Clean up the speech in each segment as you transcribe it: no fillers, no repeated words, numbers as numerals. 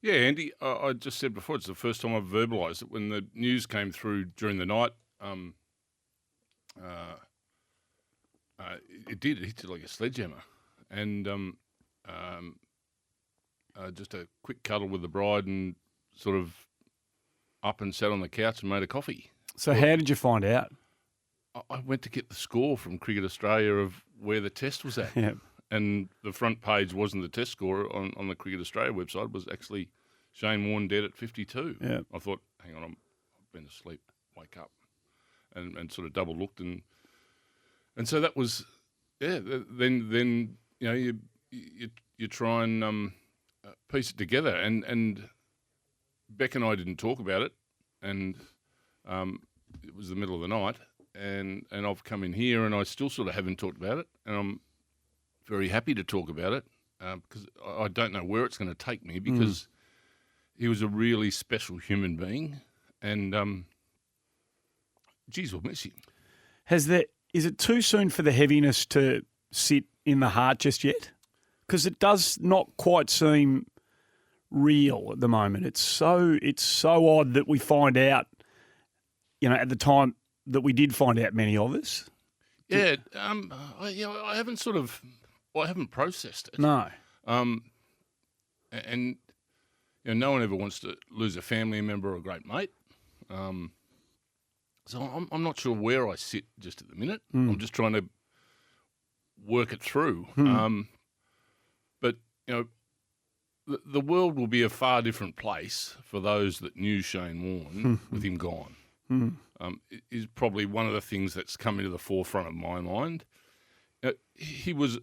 Yeah, Andy, I just said before, it's the first time I've verbalised it. When the news came through during the night, it hit you like a sledgehammer. And just a quick cuddle with the bride and sort of up and sat on the couch and made a coffee. So how did you find out? I went to get the score from Cricket Australia of where the test was at. Yeah. And the front page wasn't the test score on the Cricket Australia website. It was actually Shane Warne dead at 52. Yeah. I thought, hang on, I've been asleep. Wake up, and sort of double looked, and so that was, yeah. Then you know you try and piece it together, and Beck and I didn't talk about it, and it was the middle of the night, and I've come in here, and I still sort of haven't talked about it, and I'm very happy to talk about it because I don't know where it's going to take me because he was a really special human being, and geez, we'll miss him. Is it too soon for the heaviness to sit in the heart just yet? Because it does not quite seem real at the moment. It's so odd that we find out, you know, at the time that we did find out, many of us. Yeah, I haven't processed it. No. And you know, no one ever wants to lose a family member or a great mate. So I'm not sure where I sit just at the minute. I'm just trying to work it through. But you know, the world will be a far different place for those that knew Shane Warne with him gone. It is probably one of the things that's come into the forefront of my mind. He was.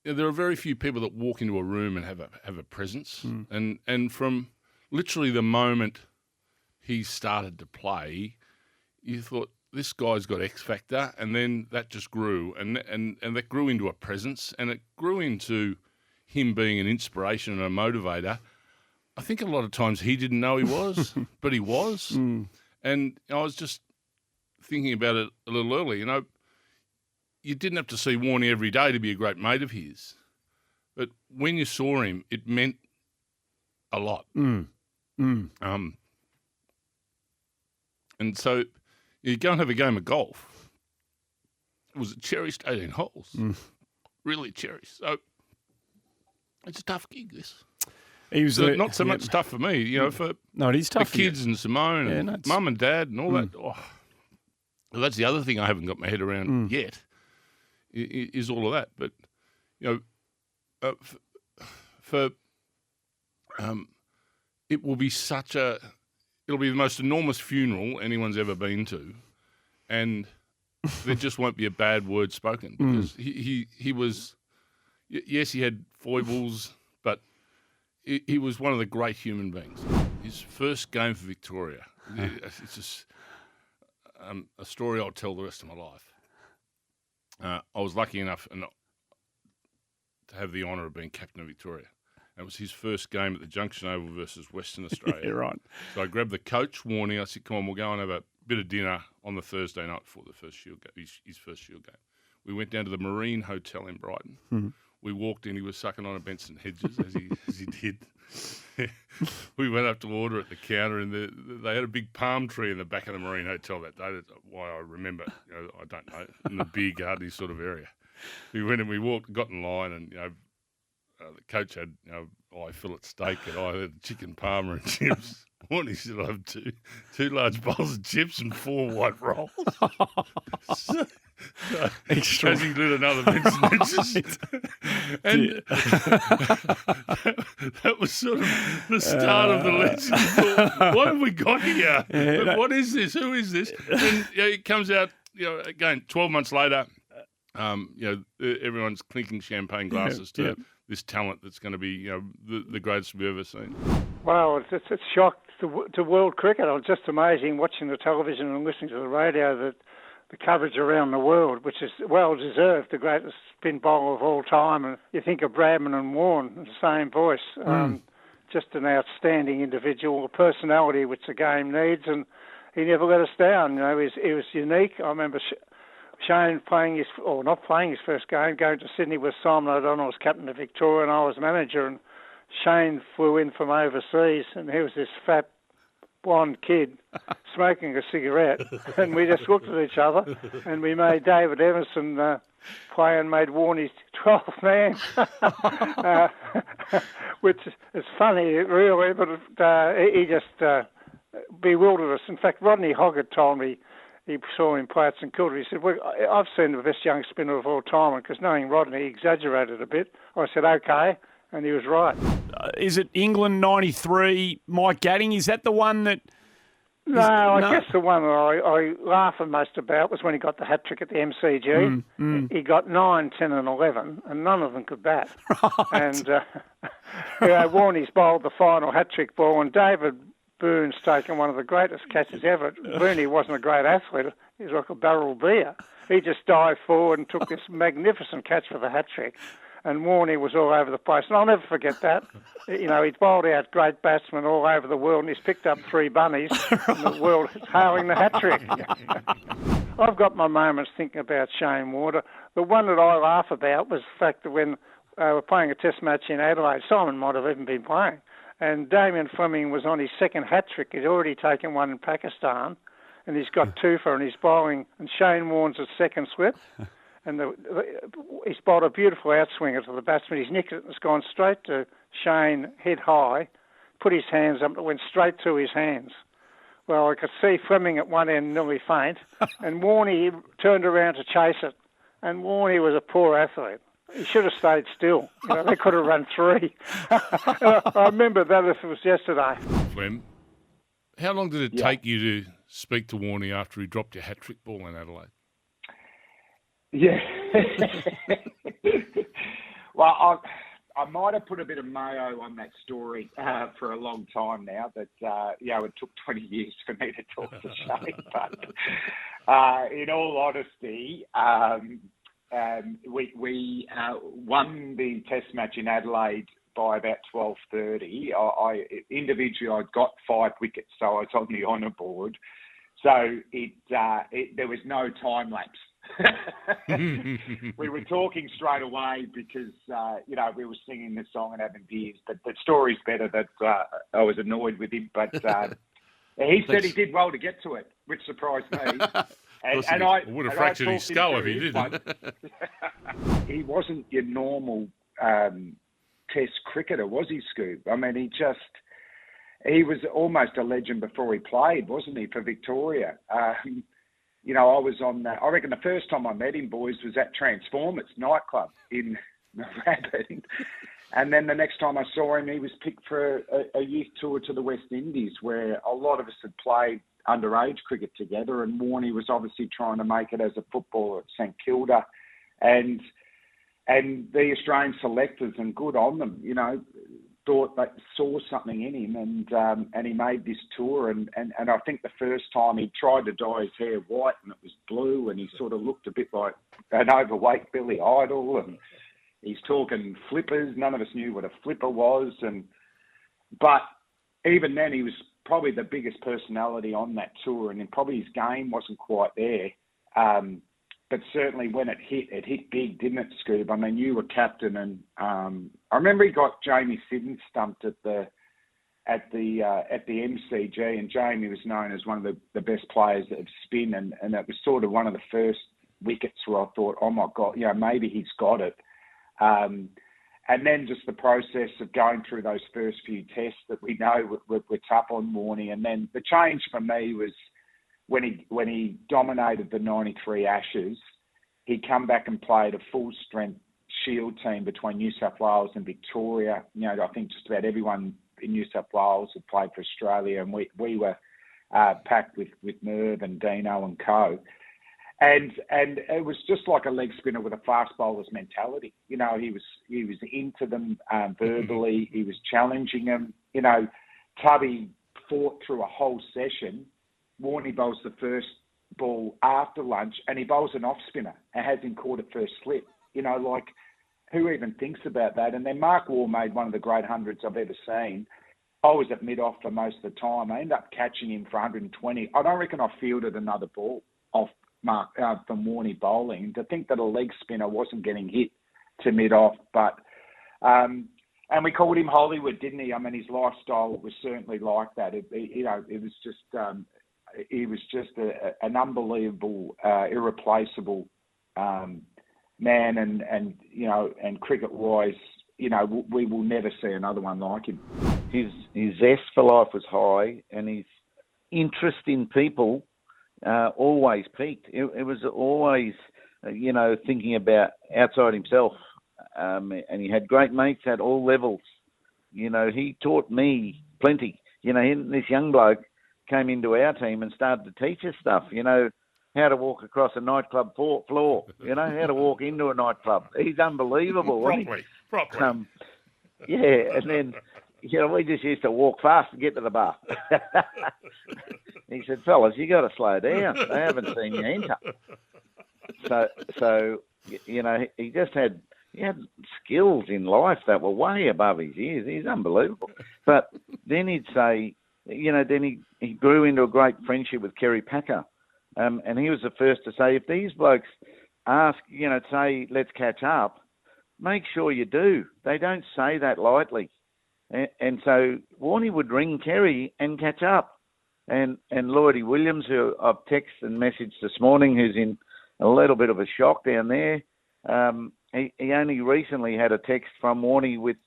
There are very few people that walk into a room and have a presence, and from literally the moment he started to play, you thought this guy's got X factor, and then that just grew, and that grew into a presence, and it grew into him being an inspiration and a motivator. I think a lot of times he didn't know he was, but he was, and I was just thinking about it a little earlier. You know, you didn't have to see Warne every day to be a great mate of his, but when you saw him, it meant a lot. And so you go and have a game of golf. It was a cherished 18 holes, really cherished. So it's a tough gig, this. He was not so much tough for me, you know, for it is tough the kids and Simone and mum and dad and all that. Oh, well, that's the other thing I haven't got my head around yet, is all of that. But, you know, it will be it'll be the most enormous funeral anyone's ever been to, and there just won't be a bad word spoken because he was, yes, he had foibles, but he was one of the great human beings. His first game for Victoria, it's just a story I'll tell the rest of my life. I was lucky enough to have the honour of being captain of Victoria. It was his first game at the Junction Oval versus Western Australia. Yeah, right. So I grabbed the coach, Warne. I said, come on, we'll go and have a bit of dinner on the Thursday night before the first Shield game, his first Shield game. We went down to the Marine Hotel in Brighton. We walked in. He was sucking on a Benson Hedges, as he did. We went up to order at the counter, and they had a big palm tree in the back of the Marine Hotel that day. That's why I remember. You know, I don't know, in the beer garden sort of area. We went and we walked, got in line, and you know, the coach had, you know, fillet steak, and I had chicken parma and chips. Warne said, I have two large bowls of chips and 4 white rolls. So as he lit another Benson Hedges. And that was sort of the start of the legend. Thought, what have we got here? Yeah, what is this? Who is this? And you know, it comes out, you know, again, 12 months later, you know, everyone's clinking champagne glasses to this talent that's going to be, you know, the greatest we've ever seen. Well, it's shocked to world cricket. It's just amazing watching the television and listening to the radio that the coverage around the world, which is well deserved, the greatest spin bowler of all time. And you think of Bradman and Warne, the same voice. Just an outstanding individual, a personality which the game needs, and he never let us down. You know, he was unique. I remember Shane not playing his first game, going to Sydney with Simon O'Donnell as captain of Victoria, and I was manager, and Shane flew in from overseas, and he was this fat, blonde kid smoking a cigarette, and we just looked at each other, and we made David Emerson play and made Warney 12th man, which is funny, really, but he just bewildered us. In fact, Rodney Hoggett told me he saw him play at St Kilda. He said, well, I've seen the best young spinner of all time, and because knowing Rodney, he exaggerated a bit. I said, okay, and he was right. Is it England 93, Mike Gadding? Is that the one that... No, I guess the one that I laugh the most about was when he got the hat-trick at the MCG. He got 9, 10 and 11, and none of them could bat. Right. And Warney's bowled the final hat-trick ball, and David Boone's taken one of the greatest catches ever. Boone wasn't a great athlete. He was like a barrel beer. He just dived forward and took this magnificent catch for the hat-trick. And Warney was all over the place. And I'll never forget that. You know, he's bowled out great batsmen all over the world, and he's picked up 3 bunnies, and the world is hailing the hat-trick. I've got my moments thinking about Shane Warne. The one that I laugh about was the fact that when they were playing a test match in Adelaide, Simon might have even been playing, and Damien Fleming was on his second hat-trick. He'd already taken one in Pakistan, and he's got 2 for, and he's bowling, and Shane Warne's a second slip. And he's bowled a beautiful outswinger to the batsman. He's nicked it and it's gone straight to Shane, head high, put his hands up, and it went straight to his hands. Well, I could see Fleming at one end nearly faint, and Warney turned around to chase it. And Warney was a poor athlete. He should have stayed still. You know, they could have run 3. I remember that as it was yesterday. Flem, how long did it take you to speak to Warney after he dropped your hat-trick ball in Adelaide? Yeah. Well, I might have put a bit of mayo on that story for a long time now, but, it took 20 years for me to talk to Shane. But in all honesty, we won the test match in Adelaide by about 12:30. Individually, I got 5 wickets, so I was on the honour board. So there was no time lapse. We were talking straight away because, we were singing the song and having beers. But the story's better that I was annoyed with him. But he said he did well to get to it, which surprised me. And I would have fractured his skull if he didn't. He wasn't your normal test cricketer, was he, Scoob? I mean, he was almost a legend before he played, wasn't he, for Victoria? I was on that. I reckon the first time I met him, boys, was at Transformers nightclub in Rabbit. And then the next time I saw him, he was picked for a youth tour to the West Indies, where a lot of us had played underage cricket together. And Warney was obviously trying to make it as a footballer at St Kilda. And the Australian selectors, and good on them, thought they saw something in him, and he made this tour, and I think the first time he tried to dye his hair white and it was blue, and he sort of looked a bit like an overweight Billy Idol, and he's talking flippers. None of us knew what a flipper was, but even then he was probably the biggest personality on that tour, and then probably his game wasn't quite there. But certainly when it hit big, didn't it, Scoob? I mean, you were captain, and I remember he got Jamie Siddons stumped at the MCG, and Jamie was known as one of the best players of spin, and it was sort of one of the first wickets where I thought, oh my God, maybe he's got it. And then just the process of going through those first few tests that we know were tough on Warney, and then the change for me was when he dominated the 93 Ashes. He come back and played a full-strength Shield team between New South Wales and Victoria. I think just about everyone in New South Wales had played for Australia, and we were packed with Merv and Dino and co. And it was just like a leg spinner with a fast bowler's mentality. He was into them verbally. He was challenging them. Tubby fought through a whole session. Warney bowls the first ball after lunch, and he bowls an off spinner and has him caught at first slip. Who even thinks about that? And then Mark Waugh made one of the great hundreds I've ever seen. I was at mid-off for most of the time. I ended up catching him for 120. I don't reckon I fielded another ball off Mark from Warney bowling. To think that a leg spinner wasn't getting hit to mid-off, but And we called him Hollywood, didn't he? I mean, his lifestyle was certainly like that. It was just he was just an unbelievable, irreplaceable man, and cricket-wise, we will never see another one like him. His zest for life was high, and his interest in people always peaked. It was always, thinking about outside himself. And he had great mates at all levels. He taught me plenty. This young bloke came into our team and started to teach us stuff. How to walk across a nightclub floor. How to walk into a nightclub. He's unbelievable. Properly. Yeah, and then, we just used to walk fast to get to the bar. He said, fellas, you got to slow down. They haven't seen you enter. So he just had... He had skills in life that were way above his years. He's unbelievable. But then he'd say, then he grew into a great friendship with Kerry Packer. And he was the first to say, if these blokes ask, say, let's catch up, make sure you do. They don't say that lightly. And so Warnie would ring Kerry and catch up. And Lawry Williams, who I've texted and messaged this morning, who's in a little bit of a shock down there, he only recently had a text from Warnie with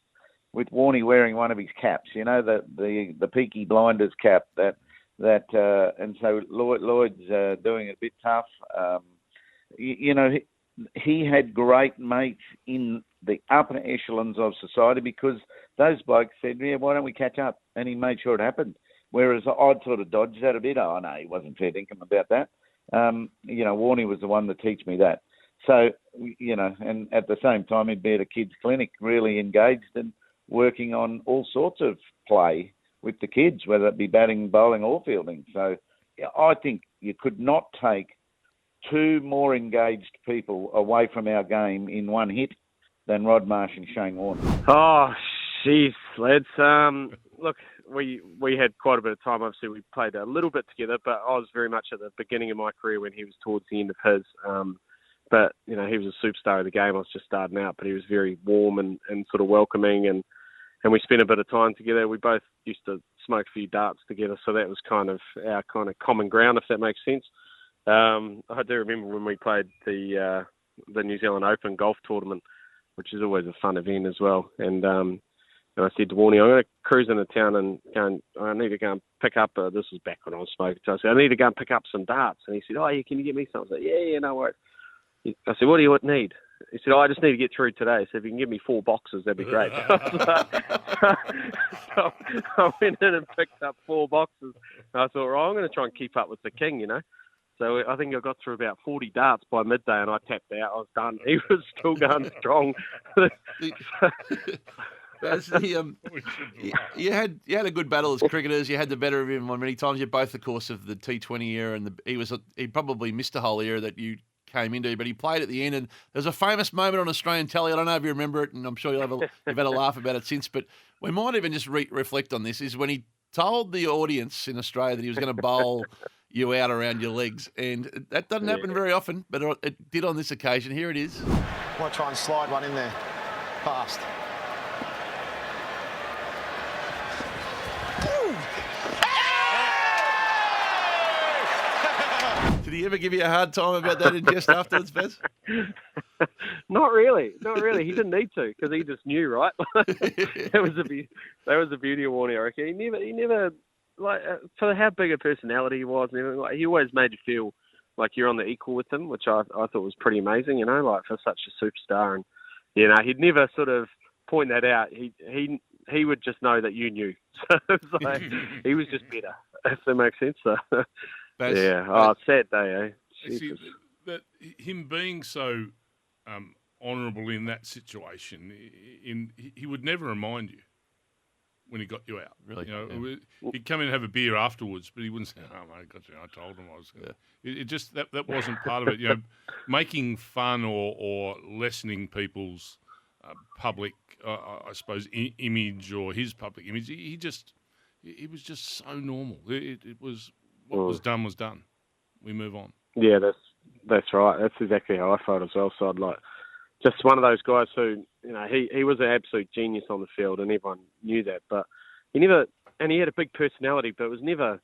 Warnie wearing one of his caps, the Peaky Blinders cap and so Lloyd's doing it a bit tough. He had great mates in the upper echelons of society because those blokes said, yeah, why don't we catch up? And he made sure it happened. Whereas I'd sort of dodged that a bit. Oh, no, he wasn't fair dinkum about that. Warnie was the one to teach me that. So, and at the same time, he'd be at a kids' clinic, really engaged and working on all sorts of play with the kids, whether it be batting, bowling or fielding. So I think you could not take two more engaged people away from our game in one hit than Rod Marsh and Shane Warne. Oh, jeez, lads. Look, we had quite a bit of time. Obviously, we played a little bit together, but I was very much at the beginning of my career when he was towards the end of his. But, he was a superstar of the game. I was just starting out, but he was very warm and sort of welcoming. And we spent a bit of time together. We both used to smoke a few darts together. So that was kind of our kind of common ground, if that makes sense. I do remember when we played the New Zealand Open golf tournament, which is always a fun event as well. And I said to Warnie, I'm going to cruise into town and I need to go and pick up, this was back when I was smoking. So I said, I need to go and pick up some darts. And he said, oh, yeah, can you get me some? I said, yeah, no worries. I said, what do you need? He said, I just need to get through today. So if you can give me 4 boxes, that'd be great. So I went in and picked up 4 boxes. And I thought, I'm going to try and keep up with the king, So I think I got through about 40 darts by midday and I tapped out. I was done. He was still going strong. You had a good battle as cricketers. You had the better of him on many times. You're both, of course, of the T20 era, and he probably missed a whole era that you came into, but he played at the end. And there's a famous moment on Australian telly. I don't know if you remember it, and I'm sure you've had a laugh about it since. But we might even just reflect on this. Is when he told the audience in Australia that he was going to bowl you out around your legs, and that doesn't happen very often, but it did on this occasion. Here it is. Want to try and slide one in there, fast. Did he ever give you a hard time about that in jest afterwards, Baz? Not really. He didn't need to because he just knew, right? That was the beauty of Warnie, I reckon. He never like for how big a personality he was. He always made you feel like you're on the equal with him, which I thought was pretty amazing. Like for such a superstar, and he'd never sort of point that out. He would just know that you knew. So it was like, he was just better, if that makes sense. So. Baz, sad day, eh? See, that him being so honourable in that situation, he would never remind you when he got you out. Really? He'd come in and have a beer afterwards, but he wouldn't say, "Oh mate, got you. I told him I was." It just that wasn't part of it. Making fun or lessening people's public, I suppose, image or his public image. He was just so normal. It was. What was done was done. We move on. Yeah, that's right. That's exactly how I felt as well. So I'd like just one of those guys who, he was an absolute genius on the field, and everyone knew that. But he had a big personality, but it was never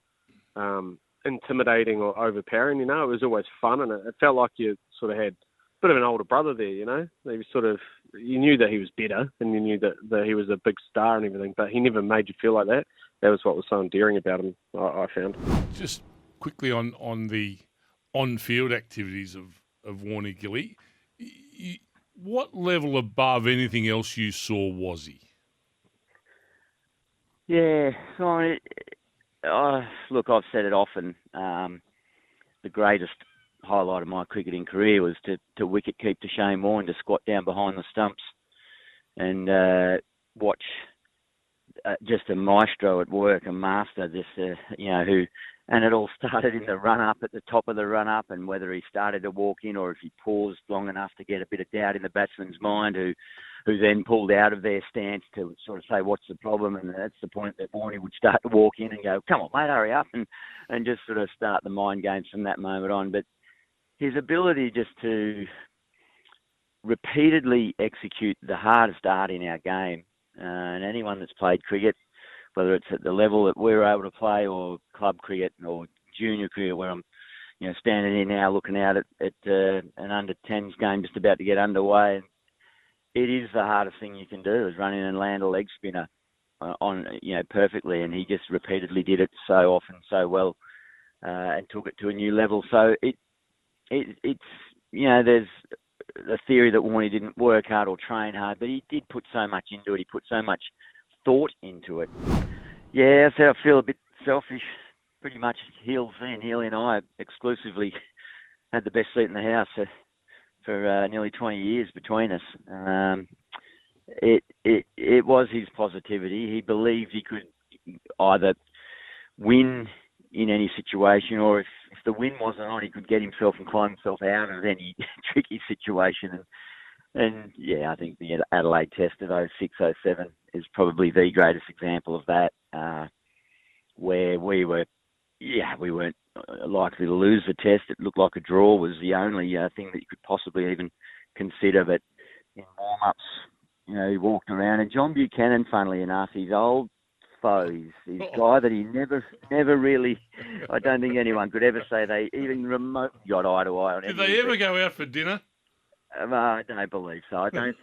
intimidating or overpowering. It was always fun, and it felt like you sort of had a bit of an older brother there. He was you knew that he was better, and you knew that he was a big star and everything, but he never made you feel like that. That was what was so endearing about him, I found. Just quickly on the on-field activities of Warne Gilly, what level above anything else you saw was he? Yeah, look, I've said it often. The greatest highlight of my cricketing career was to wicket keep to Shane Warne, to squat down behind the stumps and watch just a maestro at work, a master, who. And it all started in the run-up, at the top of the run-up, and whether he started to walk in or if he paused long enough to get a bit of doubt in the batsman's mind, who then pulled out of their stance to sort of say, what's the problem? And that's the point that Warne would start to walk in and go, come on, mate, hurry up, and just sort of start the mind games from that moment on. But his ability just to repeatedly execute the hardest art in our game, and anyone that's played cricket, whether it's at the level that we're able to play or club cricket or junior cricket, where I'm, standing here now looking out at an under-10s game just about to get underway. And it is the hardest thing you can do, is run in and land a leg spinner on perfectly. And he just repeatedly did it so often, so well, and took it to a new level. So it's there's the theory that Warne didn't work hard or train hard, but he did put so much into it. He put so much thought into it. Yeah, so I feel a bit selfish. Pretty much Healy and I exclusively had the best seat in the house for nearly 20 years between us. It was his positivity. He believed he could either win in any situation, or if the win wasn't on, he could get himself and climb himself out of any tricky situation. And yeah, I think the Adelaide Test of 06-07 is probably the greatest example of that, where we weren't likely to lose the test. It looked like a draw was the only thing that you could possibly even consider. But in warm-ups, he walked around. And John Buchanan, funnily enough, his old foe, he's a guy that he never really, I don't think anyone could ever say they even remotely got eye to eye on. Did they ever go out for dinner? I don't believe so. I don't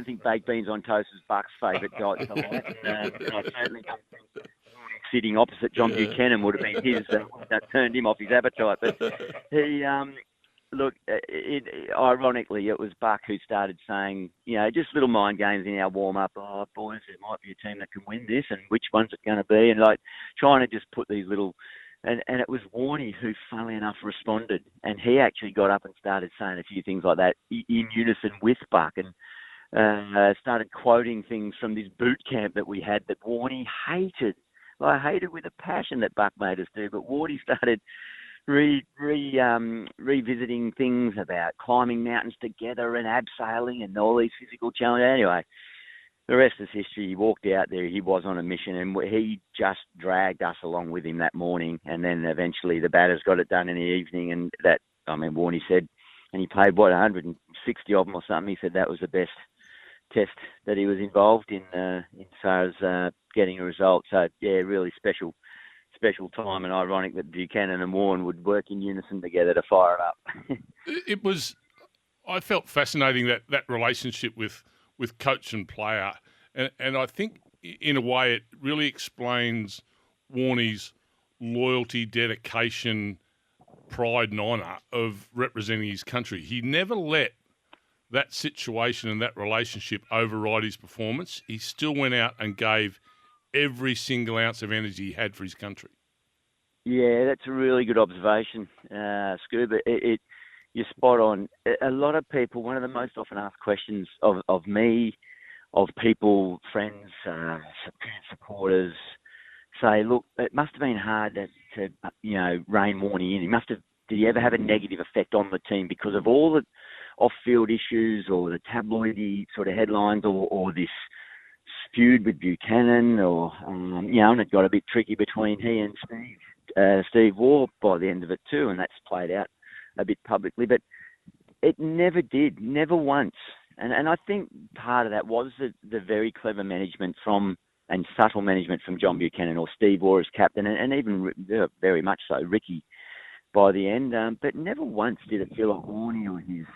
think baked beans on toast is Buck's favourite diet to like. I certainly don't think sitting opposite John Buchanan would have been his. That turned him off his appetite. But he, ironically, it was Buck who started saying, just little mind games in our warm up. Oh, boys, there might be a team that can win this, and which one's it going to be? And trying to just put these little. And it was Warne who, funnily enough, responded. And he actually got up and started saying a few things like that in unison with Buck, and started quoting things from this boot camp that we had that Warne hated. I hated with a passion that Buck made us do. But Warne started revisiting things about climbing mountains together and abseiling and all these physical challenges. Anyway, the rest is history. He walked out there. He was on a mission, and he just dragged us along with him that morning. And then eventually the batters got it done in the evening. And Warne said, and he played 160 of them or something. He said that was the best test that he was involved in far as getting a result. So yeah, really special time, and ironic that Buchanan and Warne would work in unison together to fire it up. I felt fascinating that relationship with coach and player. And I think, in a way, it really explains Warnie's loyalty, dedication, pride and honour of representing his country. He never let that situation and that relationship override his performance. He still went out and gave every single ounce of energy he had for his country. Yeah, that's a really good observation, Scuba. You're spot on. A lot of people, one of the most often asked questions of me, of people, friends, supporters, say, look, it must have been hard to rein Warne in. Did he ever have a negative effect on the team because of all the off-field issues or the tabloidy sort of headlines or this feud with Buchanan and it got a bit tricky between he and Steve Waugh by the end of it too, and that's played out a bit publicly. But it never did, never once. And I think part of that was the very clever management and subtle management from John Buchanan or Steve Orr as captain, and even very much so Ricky by the end. But never once did it feel like Warne or his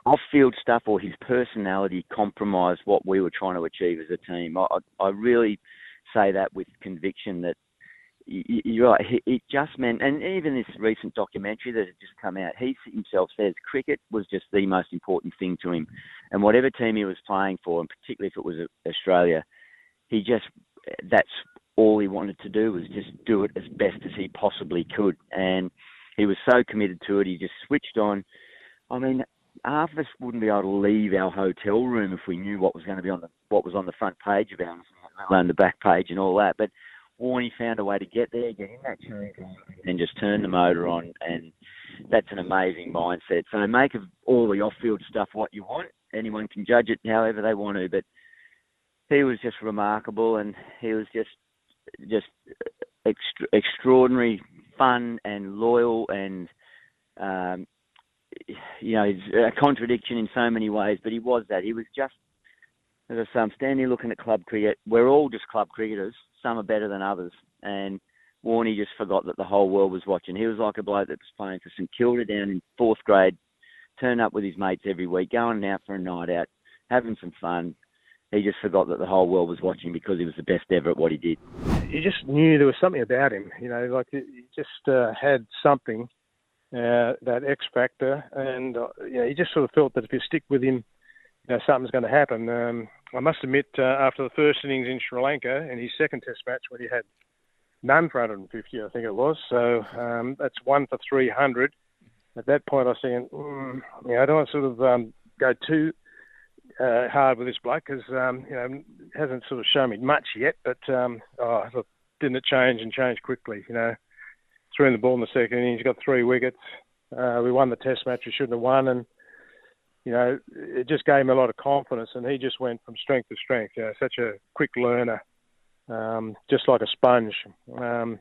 off-field stuff or his personality compromised what we were trying to achieve as a team. I really say that with conviction that you're right. It just meant, and even this recent documentary that had just come out, he himself says cricket was just the most important thing to him. And whatever team he was playing for, and particularly if it was Australia, that's all he wanted to do was just do it as best as he possibly could. And he was so committed to it, he just switched on. I mean, half of us wouldn't be able to leave our hotel room if we knew what was going to be what was on the front page of ours, let alone the back page and all that. But Warne found a way to get there, get in that change and just turn the motor on, and that's an amazing mindset. So make of all the off-field stuff what you want. Anyone can judge it however they want to, but he was just remarkable, and he was just extraordinary, fun and loyal, and he's a contradiction in so many ways, but he was that. He was just, as I say, I'm standing here looking at club cricket. We're all just club cricketers. Some are better than others. And Warne just forgot that the whole world was watching. He was like a bloke that was playing for St Kilda down in 4th grade, turning up with his mates every week, going out for a night out, having some fun. He just forgot that the whole world was watching because he was the best ever at what he did. You just knew there was something about him. Like he just had something, that X factor. And, you just sort of felt that if you stick with him, something's going to happen. I must admit, after the first innings in Sri Lanka and his second Test match when he had none for 150, I think it was. So that's 1 for 300. At that point, I was thinking, I don't want to sort of go too hard with this bloke because hasn't sort of shown me much yet. But look, didn't it change and change quickly? Threw in the ball in the second innings, got 3 wickets. We won the Test match we shouldn't have won, and it just gave him a lot of confidence, and he just went from strength to strength. Such a quick learner, just like a sponge. The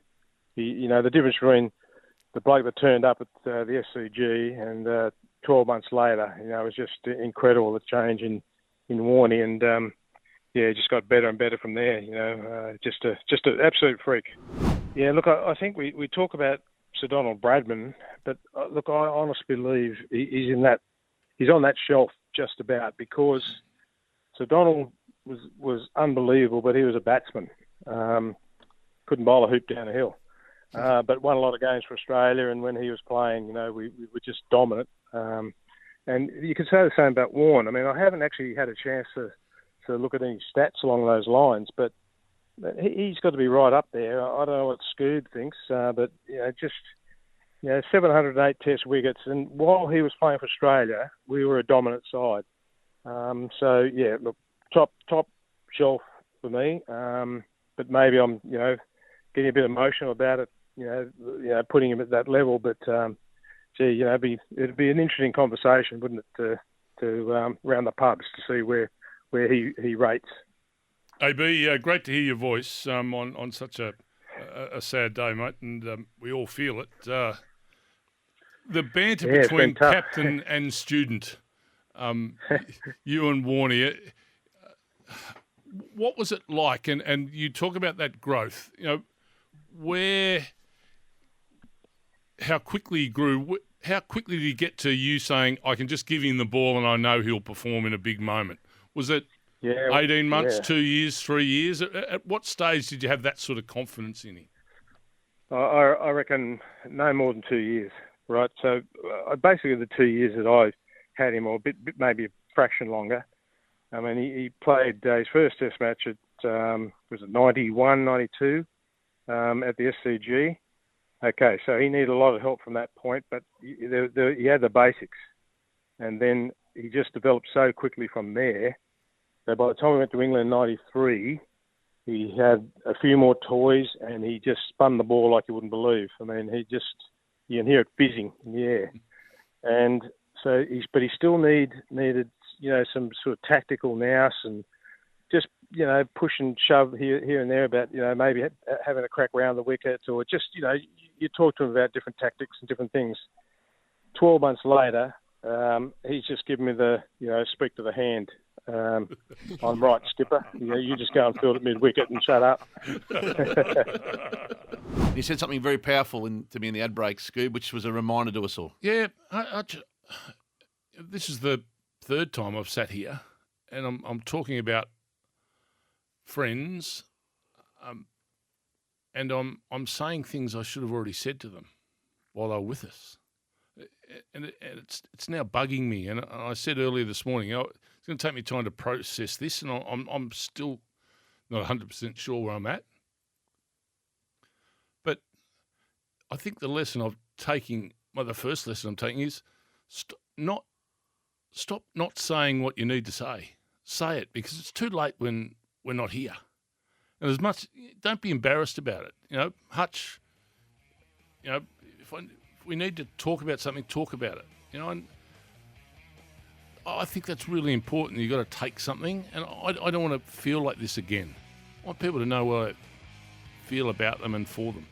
difference between the bloke that turned up at the SCG and 12 months later, it was just incredible, the change in Warne, and he just got better and better from there. Just an absolute freak. Yeah, look, I think we talk about Sir Donald Bradman, but look, I honestly believe he's on that shelf just about, because Sir Donald was unbelievable, but he was a batsman. Couldn't bowl a hoop down a hill. But won a lot of games for Australia, and when he was playing, we were just dominant. And you could say the same about Warne. I mean, I haven't actually had a chance to look at any stats along those lines, but he's got to be right up there. I don't know what Scoob thinks, but 708 Test wickets, and while he was playing for Australia, we were a dominant side. Look, top shelf for me. But maybe I'm, getting a bit emotional about it, putting him at that level. But it'd be an interesting conversation, wouldn't it, to round the pubs to see where he rates. AB, great to hear your voice on such a sad day, mate, and we all feel it. The banter between captain and student, you and Warne, what was it like? And you talk about that growth, how quickly he grew. How quickly did he get to you saying, I can just give him the ball and I know he'll perform in a big moment? Was it 18 months, 2 years, 3 years? At what stage did you have that sort of confidence in him? I reckon no more than 2 years, right? So basically the 2 years that I had him, or a bit maybe a fraction longer. I mean, he played his first Test match at, was it 91, 92 at the SCG. Okay, so he needed a lot of help from that point, but he had the basics. And then he just developed so quickly from there. So by the time we went to England in 93, he had a few more toys and he just spun the ball like you wouldn't believe. I mean, you can hear it fizzing in the air. And so but he still needed, some sort of tactical nous and just, push and shove here and there about, maybe having a crack round the wickets, or just, you talk to him about different tactics and different things. 12 months later, he's just given me the, speak to the hand. I'm right, skipper. You just go and field at mid-wicket and shut up. You said something very powerful to me in the ad break, Scoob, which was a reminder to us all. Yeah, this is the third time I've sat here, and I'm talking about friends, and I'm saying things I should have already said to them while they were with us, and it's now bugging me. And I said earlier this morning, it's going to take me time to process this, and I'm still not 100% sure where I'm at. But I think the lesson I'm taking, the first lesson I'm taking is stop not saying what you need to say. Say it, because it's too late when we're not here. And don't be embarrassed about it. Hutch, if we need to talk about something, talk about it. And I think that's really important. You've got to take something, and I don't want to feel like this again. I want people to know what I feel about them and for them.